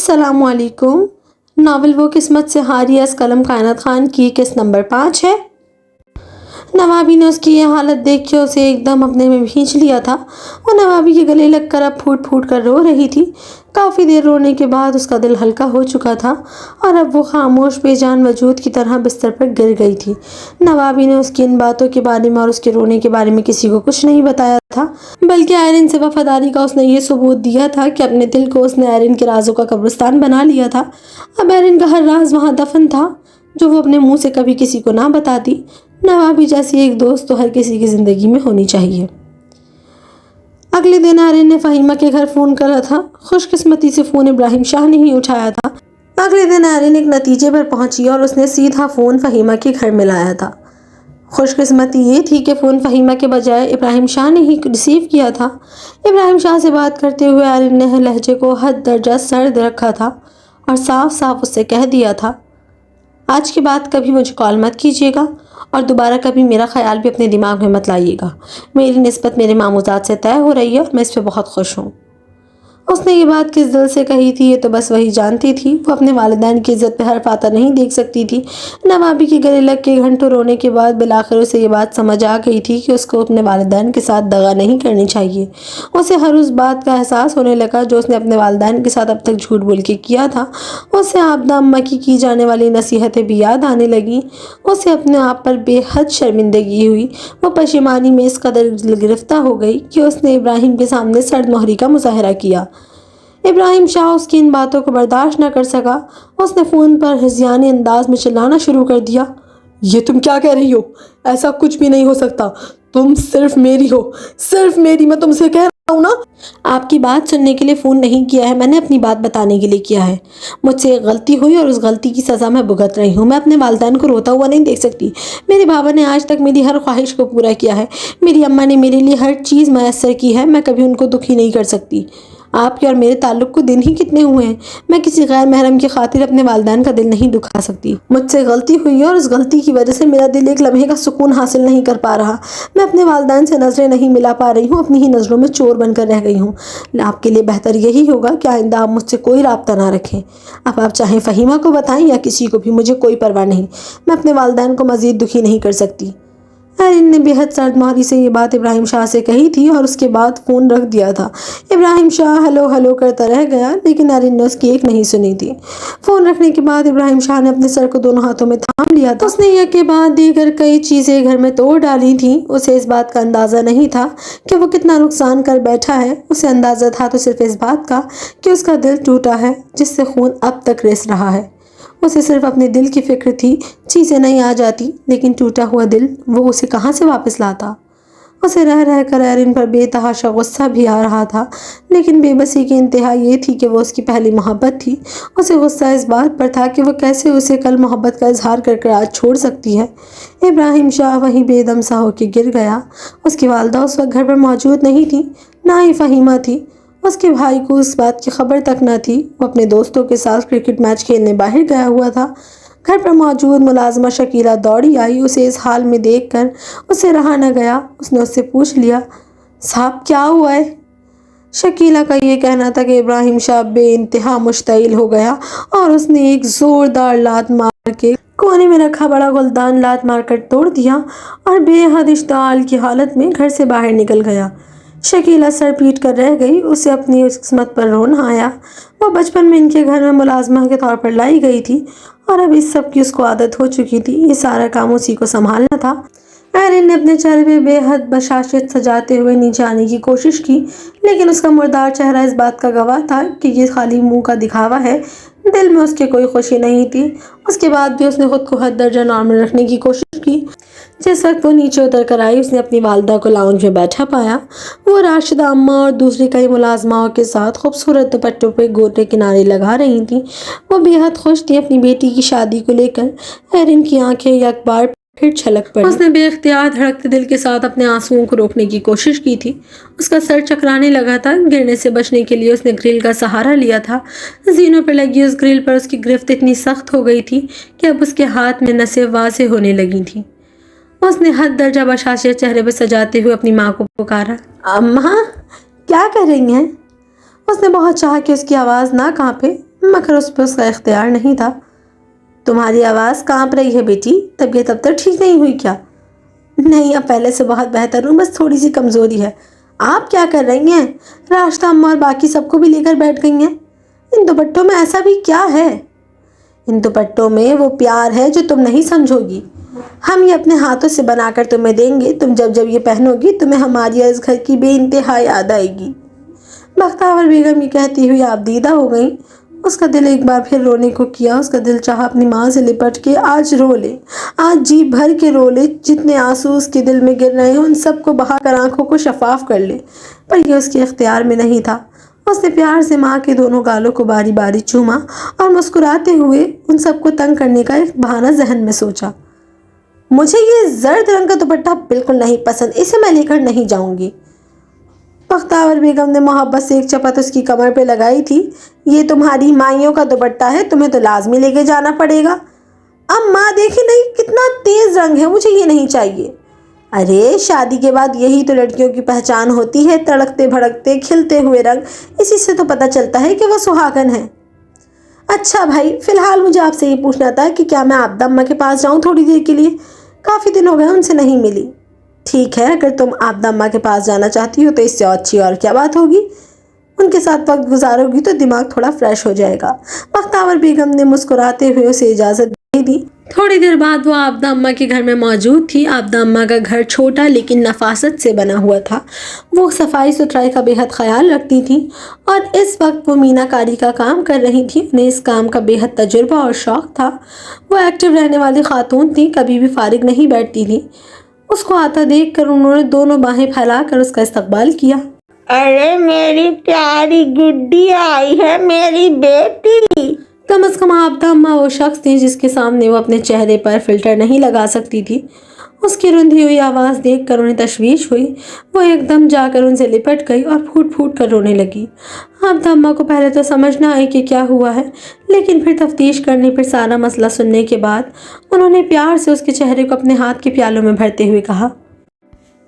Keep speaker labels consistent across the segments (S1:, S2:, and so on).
S1: السلام علیکم۔ ناول وہ قسمت سے ہاری از قلم کائنات خان کی قسط نمبر 5 ہے۔ نوابی نے اس کی یہ حالت دیکھ کے اسے ایک دم اپنے میں بھینچ لیا تھا۔ وہ نوابی کے گلے لگ کر اب پھوٹ پھوٹ کر رو رہی تھی۔ کافی دیر رونے کے بعد اس کا دل ہلکا ہو چکا تھا اور اب وہ خاموش بے جان وجود کی طرح بستر پر گر گئی تھی۔ نوابی نے اس کی ان باتوں کے بارے میں اور اس کے رونے کے بارے میں کسی کو کچھ نہیں بتایا تھا، بلکہ آئرن سے وفاداری کا اس نے یہ ثبوت دیا تھا کہ اپنے دل کو اس نے آئرن کے رازوں کا قبرستان بنا لیا تھا۔ اب آئرن کا ہر راز وہاں دفن تھا جو وہ اپنے منہ سے کبھی کسی کو نہ بتاتی۔ نوابی جیسی ایک دوست تو ہر کسی کی زندگی میں ہونی چاہیے۔ اگلے دن آئرن نے فہیمہ کے گھر فون کرا تھا۔ خوش قسمتی سے فون ابراہیم شاہ نے ہی اٹھایا تھا۔ اگلے دن آئرن ایک نتیجے پر پہنچی اور اس نے سیدھا فون فہیمہ کے گھر میں لایا تھا۔ خوش قسمتی یہ تھی کہ فون فہیمہ کے بجائے ابراہیم شاہ نے ہی ریسیو کیا تھا۔ ابراہیم شاہ سے بات کرتے ہوئے آئرن نے لہجے کو حد درجہ سرد رکھا تھا اور صاف صاف اس سے کہہ دیا تھا، آج کے بعد کبھی مجھے کال مت کیجیے گا اور دوبارہ کبھی میرا خیال بھی اپنے دماغ میں مت لائیے گا۔ میری نسبت میرے ماموزات سے طے ہو رہی ہے اور میں اس پہ بہت خوش ہوں۔ اس نے یہ بات کس دل سے کہی تھی یہ تو بس وہی جانتی تھی۔ وہ اپنے والدین کی عزت پہ حرف آتا نہیں دیکھ سکتی تھی۔ نوابی کے گلے لگ کے گھنٹوں رونے کے بعد بالآخر اسے یہ بات سمجھ آ گئی تھی کہ اس کو اپنے والدین کے ساتھ دغا نہیں کرنی چاہیے۔ اسے ہر اس بات کا احساس ہونے لگا جو اس نے اپنے والدین کے ساتھ اب تک جھوٹ بول کے کیا تھا۔ اسے عابدہ اماں کی جانے والی نصیحتیں بھی یاد آنے لگیں۔ اسے اپنے آپ پر بے حد شرمندگی ہوئی۔ وہ پشیمانی میں اس قدر گرفتہ ہو گئی کہ اس نے ابراہیم کے سامنے سرد مہری کا مظاہرہ کیا۔ ابراہیم شاہ اس کی ان باتوں کو برداشت نہ کر سکا۔ اس نے فون پر ہذیانی انداز میں چلانا شروع کر دیا، یہ تم کیا کہہ رہی ہو؟ ایسا کچھ بھی نہیں ہو سکتا۔ تم صرف میری ہو، صرف میری۔ میں تم سے کہہ رہا ہوں نا، آپ کی بات سننے کے لیے فون نہیں کیا ہے، میں نے اپنی بات بتانے کے لیے کیا ہے۔ مجھ سے ایک غلطی ہوئی اور اس غلطی کی سزا میں بھگت رہی ہوں۔ میں اپنے والدین کو روتا ہوا نہیں دیکھ سکتی۔ میرے بابا نے آج تک میری ہر خواہش کو پورا کیا ہے۔ میری اماں نے میرے لیے ہر چیز میسر کی ہے۔ میں کبھی ان کو دکھی نہیں کر سکتی۔ آپ کے اور میرے تعلق کو دن ہی کتنے ہوئے ہیں۔ میں کسی غیر محرم کی خاطر اپنے والدین کا دل نہیں دکھا سکتی۔ مجھ سے غلطی ہوئی ہے اور اس غلطی کی وجہ سے میرا دل ایک لمحے کا سکون حاصل نہیں کر پا رہا۔ میں اپنے والدین سے نظریں نہیں ملا پا رہی ہوں، اپنی ہی نظروں میں چور بن کر رہ گئی ہوں۔ آپ کے لیے بہتر یہی ہوگا کہ آئندہ آپ مجھ سے کوئی رابطہ نہ رکھیں۔ اب آپ چاہیں فہیمہ کو بتائیں یا کسی کو بھی، مجھے کوئی پرواہ نہیں۔ میں اپنے والدین کو مزید دکھی نہیں کر سکتی۔ آئرن نے بے حد سرد مہری سے یہ بات ابراہیم شاہ سے کہی تھی اور اس کے بعد فون رکھ دیا تھا۔ ابراہیم شاہ ہلو ہلو کرتا رہ گیا لیکن آئرن نے اس کی ایک نہیں سنی تھی۔ فون رکھنے کے بعد ابراہیم شاہ نے اپنے سر کو دونوں ہاتھوں میں تھام لیا تھا۔ اس نے یک کے بعد دیگر کئی چیزیں گھر میں توڑ ڈالی تھیں۔ اسے اس بات کا اندازہ نہیں تھا کہ وہ کتنا نقصان کر بیٹھا ہے۔ اسے اندازہ تھا تو صرف اس بات کا کہ اس کا دل ٹوٹا ہے جس سے خون اب تک رس رہا ہے۔ اسے صرف اپنے دل کی فکر تھی۔ چیزیں نہیں آ جاتی لیکن ٹوٹا ہوا دل وہ اسے کہاں سے واپس لاتا؟ اسے رہ رہ کر آئرن پر بے تحاشا غصہ بھی آ رہا تھا لیکن بے بسی کی انتہا یہ تھی کہ وہ اس کی پہلی محبت تھی۔ اسے غصہ اس بات پر تھا کہ وہ کیسے اسے کل محبت کا اظہار کر کر آج چھوڑ سکتی ہے۔ ابراہیم شاہ وہیں بے دم سا ہو کے گر گیا۔ اس کی والدہ اس وقت گھر پر موجود نہیں تھی، نہ ہی فہیمہ تھی۔ اس کے بھائی کو اس بات کی خبر تک نہ تھی۔ وہ اپنے دوستوں کے ساتھ کرکٹ میچ کھیلنے باہر گیا ہوا تھا۔ گھر پر موجود ملازمہ شکیلہ دوڑی آئی۔ اسے اس حال میں دیکھ کر اسے رہا نہ گیا۔ اس نے اس سے پوچھ لیا، صاحب کیا ہوا ہے؟ شکیلہ کا یہ کہنا تھا کہ ابراہیم شاہ بے انتہا مشتعل ہو گیا اور اس نے ایک زوردار لات مار کے کونے میں رکھا بڑا گلدان لات مار کر توڑ دیا اور بے حد اشتعال کی حالت میں گھر سے باہر نکل گیا۔ شکیلہ سر پیٹ کر رہ گئی۔ اسے اپنی قسمت پر رونا آیا۔ وہ بچپن میں ان کے گھر میں ملازمہ کے طور پر لائی گئی تھی اور اب اس سب کی اس کو عادت ہو چکی تھی۔ یہ سارا کام اسی کو سنبھالنا تھا۔ آئرن نے اپنے چہرے پہ بے حد بشاشت سجاتے ہوئے نیچے آنے کی کوشش کی لیکن اس کا مردار چہرہ اس بات کا گواہ تھا کہ یہ خالی منہ کا دکھاوا ہے، دل میں اس کے کوئی خوشی نہیں تھی۔ اس کے بعد بھی اس نے خود کو حد درجہ نارمل رکھنے کی کوشش کی۔ جس وقت وہ نیچے اتر کر آئی اس نے اپنی والدہ کو لاؤنج میں بیٹھا پایا۔ وہ راشدہ اماں اور دوسری کئی ملازماؤں کے ساتھ خوبصورت دوپٹوں پہ گوٹے کنارے لگا رہی تھیں۔ وہ بے حد خوش تھی اپنی بیٹی کی شادی کو لے کر۔ آئرن کی آنکھیں یک بار پھر چھلک پڑی۔ اس نے بے اختیار دھڑکتے دل کے ساتھ اپنے آنسوؤں کو روکنے کی کوشش کی تھی۔ اس کا سر چکرانے لگا تھا۔ گرنے سے بچنے کے لیے اس نے گرل کا سہارا لیا تھا۔ زینوں پر لگی اس گرل پر اس کی گرفت اتنی سخت ہو گئی تھی کہ اب اس کے ہاتھ میں نسیں واضح ہونے لگی تھیں۔ اس نے حد درجہ بشاشت چہرے پر سجاتے ہوئے اپنی ماں کو پکارا، اماں کیا کر رہی ہیں؟ اس نے بہت چاہا کہ اس کی آواز نہ کانپے مگر اس پہ اس کا اختیار نہیں تھا۔ تمہاری آواز کانپ رہی ہے بیٹی، طبیعت اب تک ٹھیک نہیں ہوئی کیا؟ نہیں، اب پہلے سے بہت بہتر ہوں، بس تھوڑی سی کمزوری ہے۔ آپ کیا کر رہی ہیں؟ راشدہ اماں اور باقی سب کو بھی لے کر بیٹھ گئی ہیں۔ ان دوپٹوں میں ایسا بھی کیا ہے؟ ان دوپٹوں میں وہ پیار ہے جو تم نہیں سمجھو گی۔ ہم یہ اپنے ہاتھوں سے بنا کر تمہیں دیں گے، تم جب جب یہ پہنو گی تمہیں ہماری اس گھر کی بے انتہا یاد آئے گی۔ بختیور بیگم یہ کہتی ہوئی آبدیدہ ہو گئیں۔ اس کا دل ایک بار پھر رونے کو کیا۔ اس کا دل چاہا اپنی ماں سے لپٹ کے آج رو لے، آج جی بھر کے رو لے، جتنے آنسو اس کے دل میں گر رہے ہیں ان سب کو بہا کر آنکھوں کو شفاف کر لے، پر یہ اس کے اختیار میں نہیں تھا۔ اس نے پیار سے ماں کے دونوں گالوں کو باری باری چوما اور مسکراتے ہوئے ان سب کو تنگ کرنے کا ایک بہانہ ذہن میں سوچا۔ مجھے یہ زرد رنگ کا دوپٹہ بالکل نہیں پسند، اسے میں لے کر نہیں جاؤں گی۔ بختیور بیگم نے محبت سے ایک چپت اس کی کمر پہ لگائی تھی۔ یہ تمہاری مائیوں کا دوپٹہ ہے، تمہیں تو لازمی لے کے جانا پڑے گا۔ اب ماں دیکھے نہیں کتنا تیز رنگ ہے، مجھے یہ نہیں چاہیے۔ ارے شادی کے بعد یہی تو لڑکیوں کی پہچان ہوتی ہے، تڑکتے بھڑکتے کھلتے ہوئے رنگ، اسی سے تو پتہ چلتا ہے کہ وہ سہاگن ہے۔ اچھا بھائی، فی الحال مجھے آپ سے یہ پوچھنا تھا کہ کیا میں عابدہ اماں کے پاس جاؤں تھوڑی دیر کے لیے؟ کافی دن ہو گئے ان سے نہیں ملی۔ ٹھیک ہے، اگر تم عابدہ اماں کے پاس جانا چاہتی ہو تو اس سے اچھی اور کیا بات ہوگی؟ ان کے ساتھ وقت گزارو گی تو دماغ تھوڑا فریش ہو جائے گا۔ بختیور بیگم نے مسکراتے ہوئے اسے اجازت دے دی۔ تھوڑی دیر بعد وہ عابدہ اماں کے گھر میں موجود تھی۔ عابدہ اماں کا گھر چھوٹا لیکن نفاست سے بنا ہوا تھا۔ وہ صفائی ستھرائی کا بے حد خیال رکھتی تھیں اور اس وقت وہ مینا کاری کا کام کر رہی تھیں۔ انہیں اس کام کا بے حد تجربہ اور شوق تھا۔ وہ ایکٹیو رہنے والی خاتون تھیں، کبھی بھی فارغ نہیں بیٹھتی تھیں۔ اس کو آتا دیکھ کر انہوں نے دونوں باہیں پھیلا کر اس کا استقبال کیا۔
S2: ارے میری پیاری گڈی آئی ہے، میری بیٹی۔
S1: کم از کم عابدہ اماں وہ شخص تھی جس کے سامنے وہ اپنے چہرے پر فلٹر نہیں لگا سکتی تھی۔ اس کی رندھی ہوئی آواز دیکھ کر انہیں تشویش ہوئی۔ وہ ایک دم جا کر ان سے لپٹ گئی اور پھوٹ پھوٹ کر رونے لگی۔ عابدہ اماں کو پہلے تو سمجھ نہ آئی کہ کیا ہوا ہے، لیکن پھر تفتیش کرنے، پھر سارا مسئلہ سننے کے بعد انہوں نے پیار سے اس کے چہرے کو اپنے ہاتھ کے پیالوں میں بھرتے ہوئے کہا،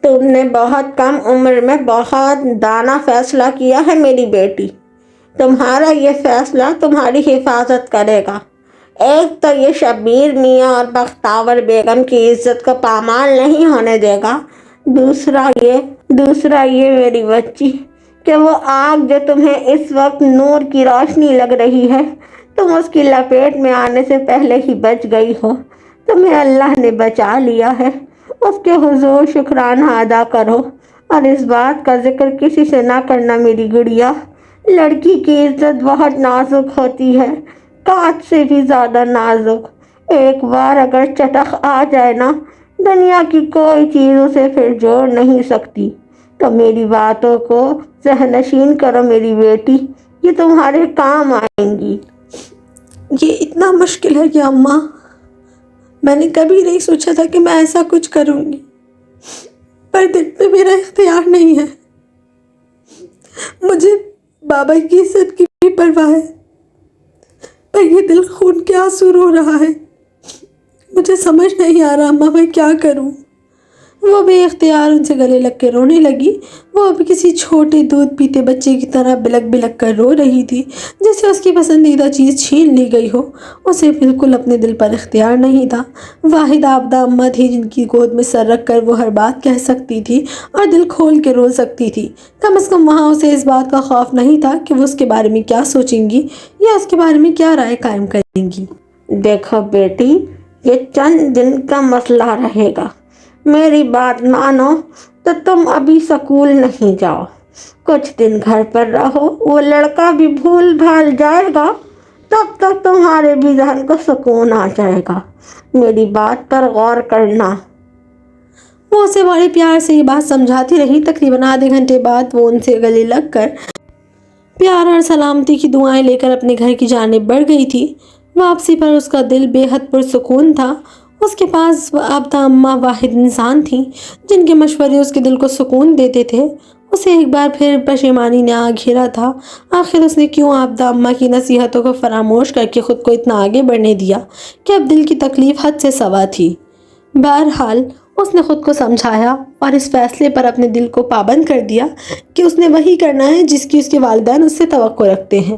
S2: تم نے بہت کم عمر میں بہت دانا فیصلہ کیا ہے میری بیٹی۔ تمہارا یہ فیصلہ تمہاری حفاظت کرے گا۔ ایک تو یہ شبیر میاں اور بختیور بیگم کی عزت کو پامال نہیں ہونے دے گا، دوسرا یہ میری بچی کہ وہ آگ جو تمہیں اس وقت نور کی روشنی لگ رہی ہے، تم اس کی لپیٹ میں آنے سے پہلے ہی بچ گئی ہو۔ تمہیں اللہ نے بچا لیا ہے، اس کے حضور شکرانہ ادا کرو اور اس بات کا ذکر کسی سے نہ کرنا میری گڑیا۔ لڑکی کی عزت بہت نازک ہوتی ہے، کانچ سے بھی زیادہ نازک۔ ایک بار اگر چٹخ آ جائے نا، دنیا کی کوئی چیز اسے پھر جوڑ نہیں سکتی۔ تو میری باتوں کو ذہن نشین کرو میری بیٹی، یہ تمہارے کام آئیں گی۔
S1: یہ اتنا مشکل ہے کہ اماں، میں نے کبھی نہیں سوچا تھا کہ میں ایسا کچھ کروں گی، پر دل پہ میرا اختیار نہیں ہے۔ مجھے بابا کی عزت کی بھی پرواہ ہے، پر یہ دل خون کے آنسو رو رہا ہے۔ مجھے سمجھ نہیں آ رہا اماں، میں کیا کروں؟ وہ بے اختیار ان سے گلے لگ کے رونے لگی۔ وہ اب کسی چھوٹے دودھ پیتے بچے کی طرح بلک بلک کر رو رہی تھی، جسے اس کی پسندیدہ چیز چھین لی گئی ہو۔ اسے بالکل اپنے دل پر اختیار نہیں تھا۔ واحد عابدہ اماں تھی جن کی گود میں سر رکھ کر وہ ہر بات کہہ سکتی تھی اور دل کھول کے رو سکتی تھی۔ کم از کم وہاں اسے اس بات کا خوف نہیں تھا کہ وہ اس کے بارے میں کیا سوچیں گی یا اس کے بارے میں کیا رائے قائم کریں گی۔
S2: دیکھو بیٹی، یہ چند دن کا مسئلہ رہے گا۔ میری بات مانو تو تم ابھی سکول نہیں جاؤ، کچھ دن گھر پر رہو، وہ لڑکا بھی بھول بھال جائے گا، تب تک تمہارے بھی ذہن کو سکون آ جائے گا۔ میری بات پر غور کرنا۔
S1: وہ اسے بڑے پیار سے یہ بات سمجھاتی رہی۔ تقریباً آدھے گھنٹے بعد وہ ان سے گلے لگ کر پیار اور سلامتی کی دعائیں لے کر اپنے گھر کی جانب بڑھ گئی تھی۔ واپسی پر اس کا دل بے حد پرسکون تھا۔ اس کے پاس عابدہ اماں واحد انسان تھیں جن کے مشورے اس کے دل کو سکون دیتے تھے۔ اسے ایک بار پھر پشیمانی نے آ گھیرا تھا۔ آخر اس نے کیوں عابدہ اماں کی نصیحتوں کو فراموش کر کے خود کو اتنا آگے بڑھنے دیا کہ اب دل کی تکلیف حد سے سوا تھی۔ بہرحال اس نے خود کو سمجھایا اور اس فیصلے پر اپنے دل کو پابند کر دیا کہ اس نے وہی کرنا ہے جس کی اس کے والدین اس سے توقع رکھتے ہیں۔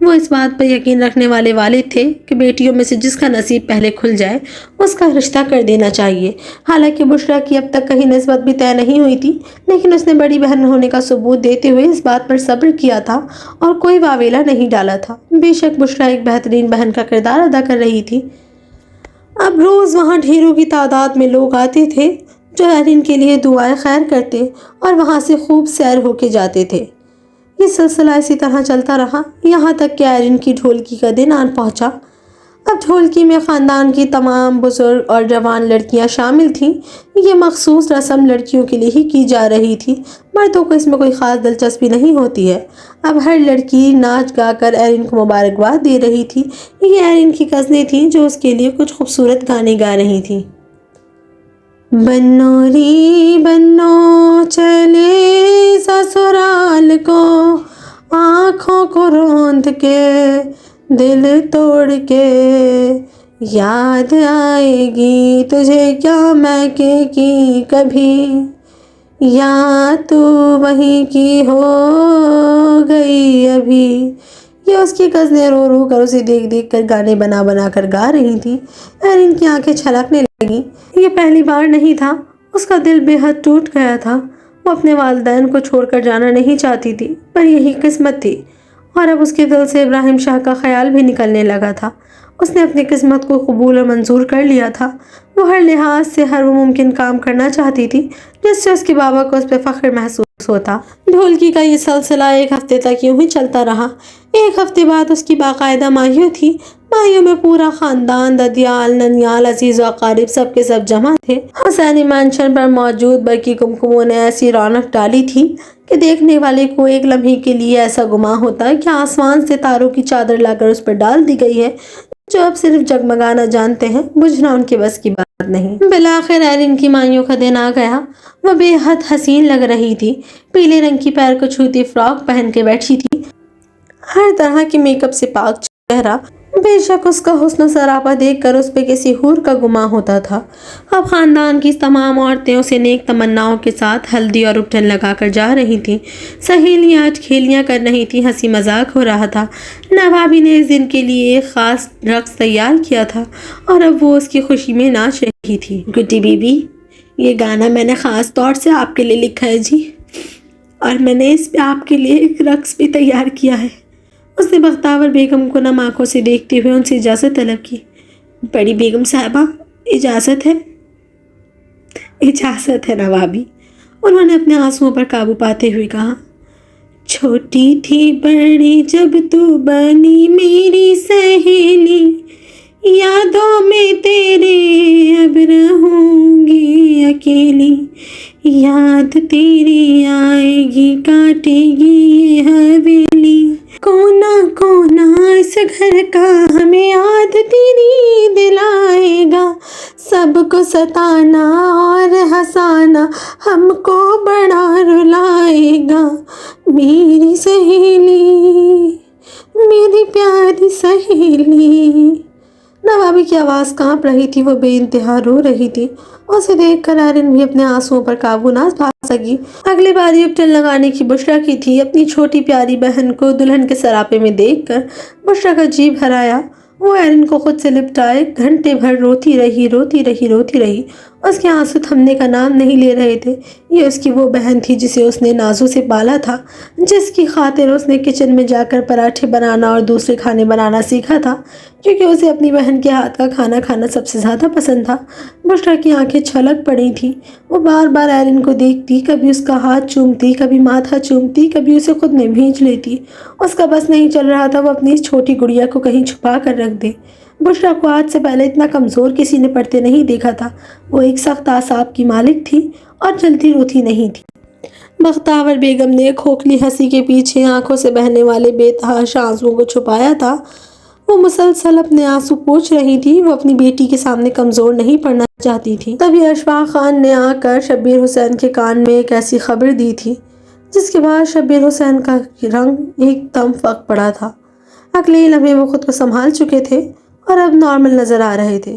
S1: وہ اس بات پر یقین رکھنے والے والد تھے کہ بیٹیوں میں سے جس کا نصیب پہلے کھل جائے اس کا رشتہ کر دینا چاہیے۔ حالانکہ بشریٰ کی اب تک کہیں نسبت بھی طے نہیں ہوئی تھی، لیکن اس نے بڑی بہن ہونے کا ثبوت دیتے ہوئے اس بات پر صبر کیا تھا اور کوئی واویلا نہیں ڈالا تھا۔ بے شک بشریٰ ایک بہترین بہن کا کردار ادا کر رہی تھی۔ اب روز وہاں ڈھیروں کی تعداد میں لوگ آتے تھے جو ایرین کے لیے دعائیں خیر کرتے اور وہاں سے خوب سیر ہو کے جاتے تھے۔ یہ سلسلہ اسی طرح چلتا رہا یہاں تک کہ ایرین کی ڈھولکی کا دن آن پہنچا۔ اب ڈھولکی میں خاندان کی تمام بزرگ اور جوان لڑکیاں شامل تھیں۔ یہ مخصوص رسم لڑکیوں کے لیے ہی کی جا رہی تھی، مردوں کو اس میں کوئی خاص دلچسپی نہیں ہوتی ہے۔ اب ہر لڑکی ناچ گا کر ایرین کو مبارکباد دے رہی تھی۔ یہ ایرین کی کزنیں تھیں جو اس کے لیے کچھ خوبصورت گانے گا رہی تھیں۔ بنو ری بنو چلے سسرال کو، آنکھوں کو روند کے دل توڑ کے، یاد آئے گی تجھے کیا میکے کی کبھی، یا تو وہیں کی ہو گئی ابھی۔ یہ اس کی کزنیں رو رو کر اسے دیکھ دیکھ کر گانے بنا بنا کر گا رہی تھیں۔ ایرین کی آنکھیں چھلکنے لگیں۔ یہ پہلی بار نہیں تھا، اس کا دل بے حد ٹوٹ گیا تھا۔ وہ اپنے والدین کو چھوڑ کر جانا نہیں چاہتی تھی، پر یہی قسمت تھی، اور اب اس کے دل سے ابراہیم شاہ کا خیال بھی نکلنے لگا تھا۔ اس نے اپنی قسمت کو قبول اور منظور کر لیا تھا۔ وہ ہر لحاظ سے ہر وہ ممکن کام کرنا چاہتی تھی جس سے اس کے بابا کو اس پہ فخر محسوس ہوتا۔ ڈھولکی کا یہ سلسلہ ایک ہفتے تک یوں ہی چلتا رہا۔ ایک ہفتے بعد اس کی باقاعدہ ماہیوں تھی۔ ماہیوں میں پورا خاندان، ددیال، ننیال، عزیز و اقارب سب کے سب جمع تھے۔ حسینی مینشن پر موجود برقی کمکموں نے ایسی رونق ڈالی تھی کہ دیکھنے والے کو ایک لمحے کے لیے ایسا گمان ہوتا کہ آسمان سے تاروں کی چادر لا کر اس پر ڈال دی گئی ہے، جو اب صرف جگمگانا جانتے ہیں، بجھنا ان کے بس کی بات نہیں۔ بالآخر ایرین کی مائیوں کا دن آ گیا۔ وہ بے حد حسین لگ رہی تھی۔ پیلے رنگ کی پیر کو چھوتی فراک پہن کے بیٹھی تھی، ہر طرح کے میک اپ سے پاک چہرہ۔ بے شک اس کا حسن و سراپا دیکھ کر اس پہ کسی حور کا گمان ہوتا تھا۔ اب خاندان کی تمام عورتیں اسے نیک تمناؤں کے ساتھ ہلدی اور ابٹن لگا کر جا رہی تھیں۔ سہیلیاں آج کھیلیاں کر رہی تھیں، ہنسی مذاق ہو رہا تھا۔ نوابی نے اس دن کے لیے ایک خاص رقص تیار کیا تھا اور اب وہ اس کی خوشی میں ناچ رہی تھی۔ گڈی بی بی، یہ گانا میں نے خاص طور سے آپ کے لیے لکھا ہے جی، اور میں نے اس پہ آپ کے لیے ایک رقص بھی تیار کیا ہے۔ اس نے بختاور بیگم کو نم آنکھوں سے دیکھتے ہوئے ان سے اجازت طلب کی۔ بڑی بیگم صاحبہ، اجازت ہے؟ اجازت ہے نوابی، انہوں نے اپنے آنسوؤں پر قابو پاتے ہوئے کہا۔ چھوٹی تھی بڑی جب تو بنی میری سہیلی، یادوں میں تیرے اب رہوں گی اکیلی، یاد تیری آئے گی کاٹے گی یہ حویلی، کونا کونا اس گھر کا ہمیں یاد تیری دلائے گا، سب کو ستانا اور ہنسانا ہم کو بڑا رلائے گا، میری سہیلی، میری پیاری سہیلی۔ نوابی کی آواز کانپ رہی تھی، وہ بے انتہا رو رہی تھی۔ اسے دیکھ کر ایرین بھی اپنے آنسوؤں پر قابو نہ پا سکی۔ اگلی باری ابٹن لگانے کی بشریٰ کی تھی۔ اپنی چھوٹی پیاری بہن کو دلہن کے سراپے میں دیکھ کر بشریٰ کا جی بھر آیا۔ وہ ایرین کو خود سے لپٹائے گھنٹے بھر روتی رہی۔ اس کے آنسو تھمنے کا نام نہیں لے رہے تھے۔ یہ اس کی وہ بہن تھی جسے اس نے نازوں سے پالا تھا، جس کی خاطر اس نے کچن میں جا کر پراٹھے بنانا اور دوسرے کھانے بنانا سیکھا تھا، کیونکہ اسے اپنی بہن کے ہاتھ کا کھانا کھانا سب سے زیادہ پسند تھا۔ بشریٰ کی آنکھیں چھلک پڑی تھیں۔ وہ بار بار ایرین کو دیکھتی، کبھی اس کا ہاتھ چومتی، کبھی ماتھا چومتی، کبھی اسے خود میں بھینچ لیتی۔ اس کا بس نہیں چل رہا تھا وہ اپنی اس چھوٹی گڑیا کو کہیں چھپا کر رکھ دے۔ بشریٰ کو آج سے پہلے اتنا کمزور کسی نے پڑھتے نہیں دیکھا تھا۔ وہ ایک سخت اعصاب کی مالک تھی اور جلدی روتی نہیں تھی۔ بختاور بیگم نے کھوکھلی ہنسی کے پیچھے آنکھوں سے بہنے والے بے تحاشا آنسوؤں کو چھپایا تھا۔ وہ مسلسل اپنے آنسو پوچھ رہی تھی۔ وہ اپنی بیٹی کے سامنے کمزور نہیں پڑنا چاہتی تھی۔ تبھی اشفاق خان نے آ کر شبیر حسین کے کان میں ایک ایسی خبر دی تھی جس کے بعد شبیر حسین کا رنگ ایک دم فک پڑا تھا۔ اگلے ہی لمحے وہ خود کو سنبھال چکے تھے اور اب نارمل نظر آ رہے تھے۔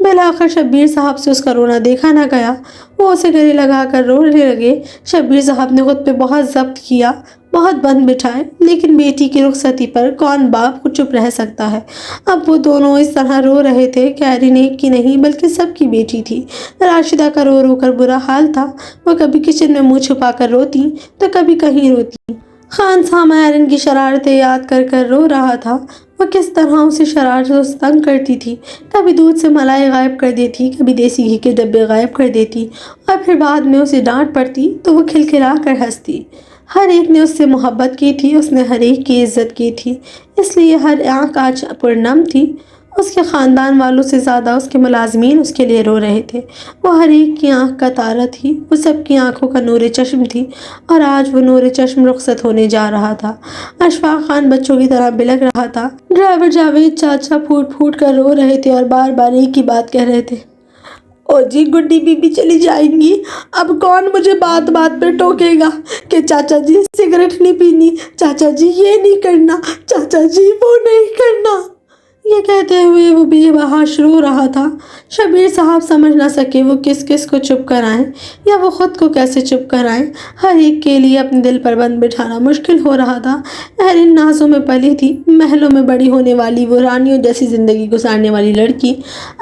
S1: بالآخر شبیر صاحب سے اس کا رونا دیکھا نہ گیا۔ وہ اسے گلے لگا کر رونے لگے۔ شبیر صاحب نے خود پہ بہت ضبط کیا، بہت بند بٹھائے، لیکن بیٹی کی رخصتی پر کون باپ کو چپ رہ سکتا ہے۔ اب وہ دونوں اس طرح رو رہے تھے کہ آرین ایک کی نہیں بلکہ سب کی بیٹی تھی۔ راشدہ کا رو رو کر برا حال تھا۔ وہ کبھی کچن میں منہ چھپا کر روتی تو کبھی کہیں روتی۔ خان سامہ آرین کی شرارتیں یاد کر کر رو رہا تھا۔ وہ کس طرح اسے شرارتوں سے تنگ کرتی تھی، کبھی دودھ سے ملائی غائب کر دیتی، کبھی دیسی گھی کے ڈبے غائب کر دیتی، اور پھر بعد میں اسے ڈانٹ پڑتی تو وہ کھلکھلا کر ہنستی۔ ہر ایک نے اس سے محبت کی تھی، اس نے ہر ایک کی عزت کی تھی، اس لیے ہر آنکھ آج پرنم تھی۔ اس کے خاندان والوں سے زیادہ اس کے ملازمین اس کے لیے رو رہے تھے۔ وہ ہر ایک کی آنکھ کا تارا تھی، وہ سب کی آنکھوں کا نور چشم تھی، اور آج وہ نور چشم رخصت ہونے جا رہا تھا۔ اشفاق خان بچوں کی طرح بلک رہا تھا۔ ڈرائیور جاوید چاچا پھوٹ پھوٹ کر رو رہے تھے اور بار بار ایک ہی بات کہہ رہے تھے، او جی گڈی بی بی چلی جائیں گی، اب کون مجھے بات بات پہ ٹوکے گا کہ چاچا جی سگریٹ نہیں پینی، چاچا جی یہ نہیں کرنا، چاچا جی وہ نہیں کرنا۔ یہ کہتے ہوئے وہ بے بہاش رو رہا تھا۔ شبیر صاحب سمجھ نہ سکے وہ کس کس کو چپ کرائیں یا وہ خود کو کیسے چپ کرائیں۔ ہر ایک کے لیے اپنے دل پر بند بٹھانا مشکل ہو رہا تھا۔ آرین نازوں میں پلی تھی، محلوں میں بڑی ہونے والی وہ رانیوں جیسی زندگی گزارنے والی لڑکی،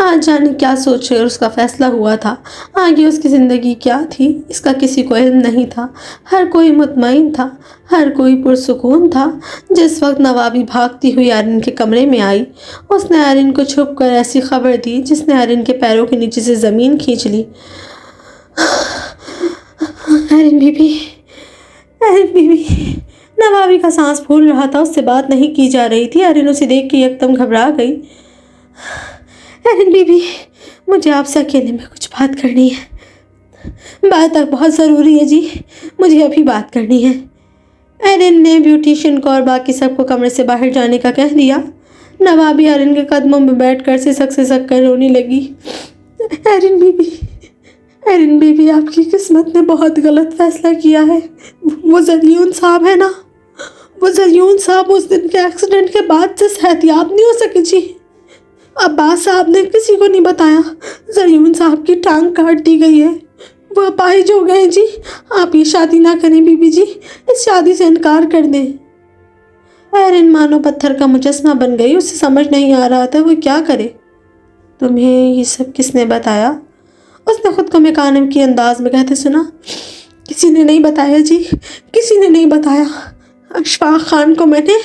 S1: آج جانے کیا سوچ کر اس کا فیصلہ ہوا تھا۔ آگے اس کی زندگی کیا تھی اس کا کسی کو علم نہیں تھا۔ ہر کوئی مطمئن تھا، ہر کوئی پرسکون تھا۔ جس وقت نوابی بھاگتی ہوئی آرین کے کمرے میں آئی، اس نے آرین کو چھپ کر ایسی خبر دی جس نے آرین کے پیروں کے نیچے سے زمین کھینچ لی۔ Aryan be be, Aryan be be. نوابی کا سانس پھول رہا تھا، اس سے بات نہیں کی جا رہی تھی۔ آرین اسے دیکھ کے یکدم گھبرا گئی۔ آرین بی بی، مجھے آپ سے اکیلے میں کچھ بات کرنی ہے۔ بات بہت ضروری ہے جی، مجھے ابھی بات کرنی ہے۔ آرین نے بیوٹیشین کو اور باقی سب کو کمرے سے باہر جانے کا کہہ دیا۔ نوابی آرین کے قدموں میں بیٹھ کر سسک کر رونے لگی۔ Aryan be be, Aryan be بی، آپ کی قسمت نے بہت غلط فیصلہ کیا ہے۔ وہ زریون صاحب ہے نا، وہ زریون صاحب اس دن کے ایکسیڈنٹ کے بعد سے صحتیاب نہیں ہو سکے جی۔ عباس صاحب نے کسی کو نہیں بتایا، زریون صاحب کی ٹانگ کاٹ دی گئی ہے، وہ اپاہج ہو گئے جی۔ آپ یہ شادی نہ کریں بی بی جی، اس شادی سے انکار کر دیں۔ آرین مانو پتھر کا مجسمہ بن گئی، اسے سمجھ نہیں آ رہا تھا وہ کیا کرے۔ تمہیں یہ سب کس نے بتایا؟ اس نے خود کو مکانم کی انداز میں کہتے سنا۔ کسی نے نہیں بتایا جی، کسی نے نہیں بتایا۔ اشفاق خان کو میں نے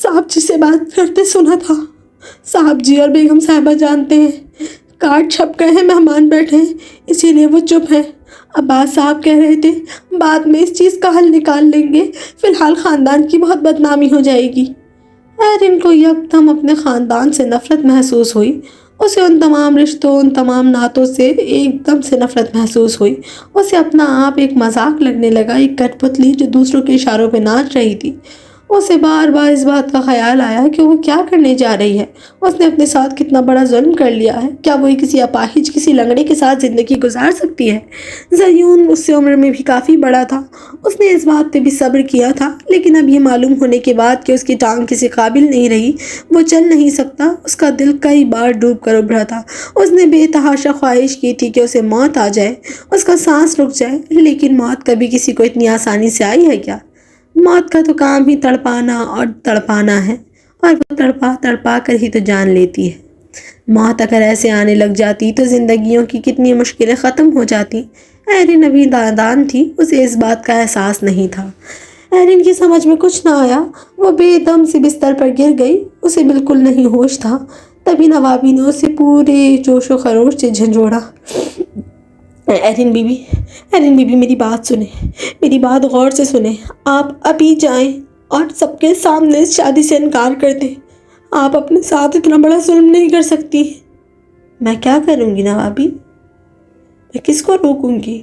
S1: صاحب جی سے بات کرتے سنا تھا۔ صاحب جی اور بیگم صاحبہ جانتے ہیں، کارڈ چھپ گئے ہیں، مہمان بیٹھے ہیں، اسی لیے وہ چپ ہیں۔ عباس صاحب کہہ رہے تھے بعد میں اس چیز کا حل نکال لیں گے، فی الحال خاندان کی بہت بدنامی ہو جائے گی۔ آرین کو یکدم اپنے خاندان سے نفرت محسوس ہوئی۔ اسے ان تمام رشتوں، ان تمام نعتوں سے ایک دم سے نفرت محسوس ہوئی۔ اسے اپنا آپ ایک مذاق لگنے لگا، ایک کٹ پتلی جو دوسروں کے اشاروں پہ ناچ رہی تھی۔ اسے بار بار اس بات کا خیال آیا کہ وہ کیا کرنے جا رہی ہے۔ اس نے اپنے ساتھ کتنا بڑا ظلم کر لیا ہے۔ کیا وہ کسی اپاہج، کسی لنگڑے کے ساتھ زندگی گزار سکتی ہے؟ زیون اس سے عمر میں بھی کافی بڑا تھا۔ اس نے اس بات پہ بھی صبر کیا تھا، لیکن اب یہ معلوم ہونے کے بعد کہ اس کی ٹانگ کسی قابل نہیں رہی، وہ چل نہیں سکتا، اس کا دل کئی بار ڈوب کر ابھرا تھا۔ اس نے بے تحاشا خواہش کی تھی کہ اسے موت آ جائے، اس کا سانس رک جائے، لیکن موت کبھی کسی کو اتنی آسانی سے آئی ہے کیا؟ موت کا تو کام ہی تڑپانا اور تڑپانا ہے، اور وہ تڑپا تڑپا کر ہی تو جان لیتی ہے۔ موت اگر ایسے آنے لگ جاتی تو زندگیوں کی کتنی مشکلیں ختم ہو جاتی۔ آرین ابھی نادان تھی، اسے اس بات کا احساس نہیں تھا۔ آرین کی سمجھ میں کچھ نہ آیا، وہ بے دم سے بستر پر گر گئی، اسے بالکل نہیں ہوش تھا۔ تبھی نوابی نے اسے پورے جوش و خروش سے جھنجھوڑا۔ Aryan be be, Aryan be be, میری بات سنیں، میری بات غور سے سنیں۔ آپ ابھی جائیں اور سب کے سامنے اس شادی سے انکار کر دیں۔ آپ اپنے ساتھ اتنا بڑا ظلم نہیں کر سکتی۔ میں کیا کروں گی نوابی؟ میں کس کو روکوں گی؟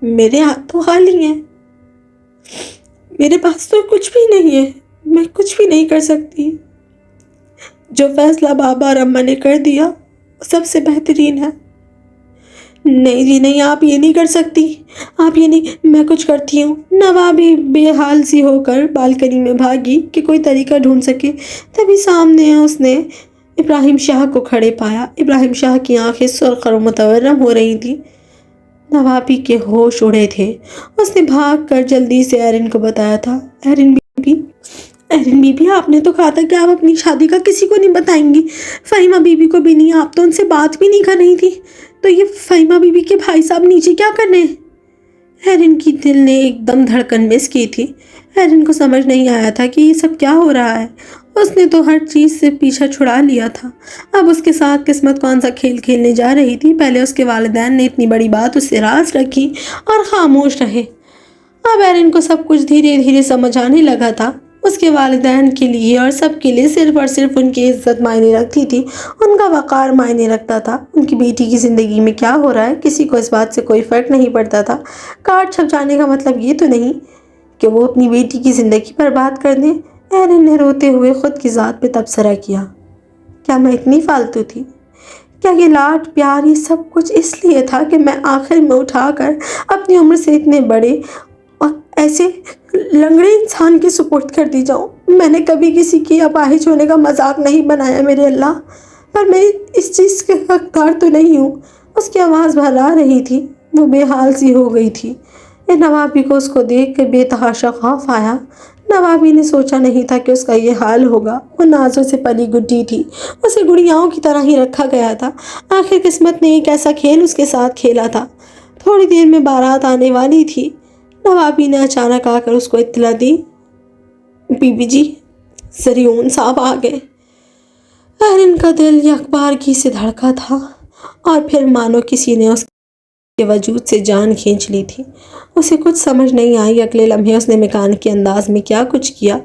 S1: میرے ہاتھ تو خالی ہیں، میرے پاس تو کچھ بھی نہیں ہے، میں کچھ بھی نہیں کر سکتی۔ جو فیصلہ بابا اور اماں نے کر دیا وہ سب سے بہترین ہے۔ نہیں جی نہیں، آپ یہ نہیں کر سکتی، آپ یہ نہیں، میں کچھ کرتی ہوں۔ نوابی بے حال سی ہو کر بالکنی میں بھاگی کہ کوئی طریقہ ڈھونڈ سکے۔ تبھی سامنے اس نے ابراہیم شاہ کو کھڑے پایا۔ ابراہیم شاہ کی آنکھیں سرخ اور متورم ہو رہی تھیں۔ نوابی کے ہوش اڑے تھے۔ اس نے بھاگ کر جلدی سے ایرن کو بتایا تھا۔ ایرن بی بی آپ نے تو کہا تھا کہ آپ اپنی شادی کا کسی کو نہیں بتائیں گی، فہیمہ بی بی کو بھی نہیں، آپ تو ان سے بات بھی نہیں کر رہی تھی، تو یہ فہیمہ بی بی کے بھائی صاحب نیچے کیا کر رہے ہیں؟ ایرن کی دل نے ایک دم دھڑکن مس کی تھی۔ ایرن کو سمجھ نہیں آیا تھا کہ یہ سب کیا ہو رہا ہے۔ اس نے تو ہر چیز سے پیچھا چھڑا لیا تھا، اب اس کے ساتھ قسمت کون سا کھیل کھیلنے جا رہی تھی۔ پہلے اس کے والدین نے اتنی بڑی بات اس سے راز رکھی اور خاموش رہے، اب ایرن کو سب کچھ دھیرے دھیرے سمجھ آنے لگا تھا۔ اس کے والدین کے لیے اور سب کے لیے صرف اور صرف ان کی عزت معنی رکھتی تھی، ان کا وقار معنی رکھتا تھا۔ ان کی بیٹی کی زندگی میں کیا ہو رہا ہے کسی کو اس بات سے کوئی فرق نہیں پڑتا تھا۔ کارڈ چھپ جانے کا مطلب یہ تو نہیں کہ وہ اپنی بیٹی کی زندگی برباد کر دیں۔ ایرن نے روتے ہوئے خود کی ذات پہ تبصرہ کیا، کیا میں اتنی فالتو تھی؟ کیا یہ لاڈ پیار یہ سب کچھ اس لیے تھا کہ میں آخر میں اٹھا کر اپنی عمر سے اتنے بڑے اور ایسے لنگڑے انسان کے سپرد کر دی جاؤں؟ میں نے کبھی کسی کی اپاہج ہونے کا مذاق نہیں بنایا میرے اللہ، پر میں اس چیز کے حقدار تو نہیں ہوں۔ اس کی آواز بھرا رہی تھی، وہ بے حال سی ہو گئی تھی۔ نوابی کو اس کو دیکھ کر بے تحاشا خوف آیا۔ نوابی نے سوچا نہیں تھا کہ اس کا یہ حال ہوگا۔ وہ نازوں سے پلی گڈی تھی، اسے گڑیاؤں کی طرح ہی رکھا گیا تھا۔ آخر قسمت نے ایک ایسا کھیل اس کے ساتھ کھیلا تھا۔ تھوڑی دیر میں بارات آنے والی تھی۔ نوابی نے اچانک آ کر اس کو اطلاع دی، بی بی جی زریون صاحب آ گئے۔ ایرن کا دل یکبارگی سے دھڑکا تھا اور پھر مانو کسی نے اس کے وجود سے جان کھینچ لی تھی۔ اسے کچھ سمجھ نہیں آئی۔ اگلے لمحے اس نے میکانیکی انداز میں کیا کچھ کیا۔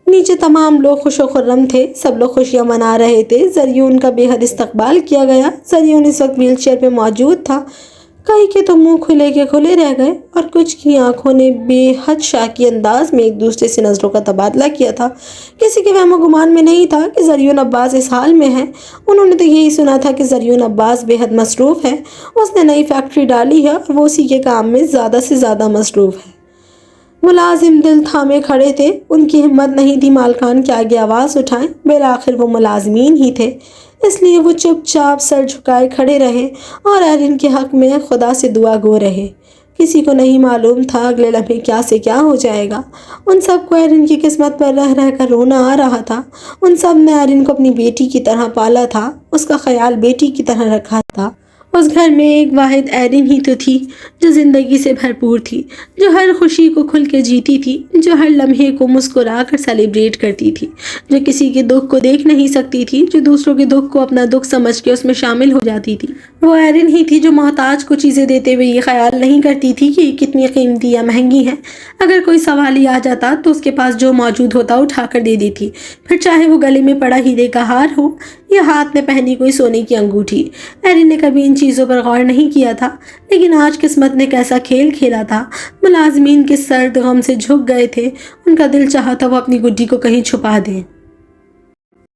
S1: نیچے تمام لوگ خوش و خرم تھے، سب لوگ خوشیاں منا رہے تھے۔ زریون کا بے حد استقبال کیا گیا۔ زریون اس وقت ویل چیئر پہ موجود تھا۔ کئی کے تو منہ کھلے کے کھلے رہ گئے اور کچھ کی آنکھوں نے بے حد شاکی انداز میں ایک دوسرے سے نظروں کا تبادلہ کیا تھا۔ کسی کے وہم و گمان میں نہیں تھا کہ زریون عباس اس حال میں ہے۔ انہوں نے تو یہی سنا تھا کہ زریون عباس بے حد مصروف ہے، اس نے نئی فیکٹری ڈالی ہے اور وہ اسی کے کام میں زیادہ سے زیادہ مصروف ہے۔ ملازم دل تھامے کھڑے تھے، ان کی ہمت نہیں تھی مالکان کے آگے آواز اٹھائیں۔ بالآخر وہ ملازمین ہی تھے، اس لیے وہ چپ چاپ سر جھکائے کھڑے رہے اور ایرن کے حق میں خدا سے دعا گو رہے۔ کسی کو نہیں معلوم تھا اگلے لمحے کیا سے کیا ہو جائے گا۔ ان سب کو ایرن کی قسمت پر رہ رہ کر رونا آ رہا تھا۔ ان سب نے ایرن کو اپنی بیٹی کی طرح پالا تھا، اس کا خیال بیٹی کی طرح رکھا تھا۔ اس گھر میں ایک واحد ایرن ہی تو تھی جو زندگی سے بھرپور تھی، جو ہر خوشی کو کھل کے جیتی تھی، جو ہر لمحے کو مسکرا کر سیلیبریٹ کرتی تھی، جو کسی کے دکھ کو دیکھ نہیں سکتی تھی، جو دوسروں کے دکھ کو اپنا دکھ سمجھ کے اس میں شامل ہو جاتی تھی۔ وہ ایرن ہی تھی جو محتاج کو چیزیں دیتے ہوئے یہ خیال نہیں کرتی تھی کہ یہ کتنی قیمتی یا مہنگی ہیں۔ اگر کوئی سوال ہی آ جاتا تو اس کے پاس جو موجود ہوتا اٹھا کر دے دیتی، پھر چاہے وہ گلے میں پڑا ہیرے کا ہار ہو یا ہاتھ میں پہنی کوئی سونے کی انگوٹھی۔ ایرن نے کبھی ان چیزوں پر غور نہیں کیا تھا، لیکن آج قسمت نے کیسا کھیل کھیلا تھا۔ ملازمین کے سرد غم سے جھک گئے تھے، ان کا دل چاہا تھا وہ اپنی گڈی کو کہیں چھپا دیں۔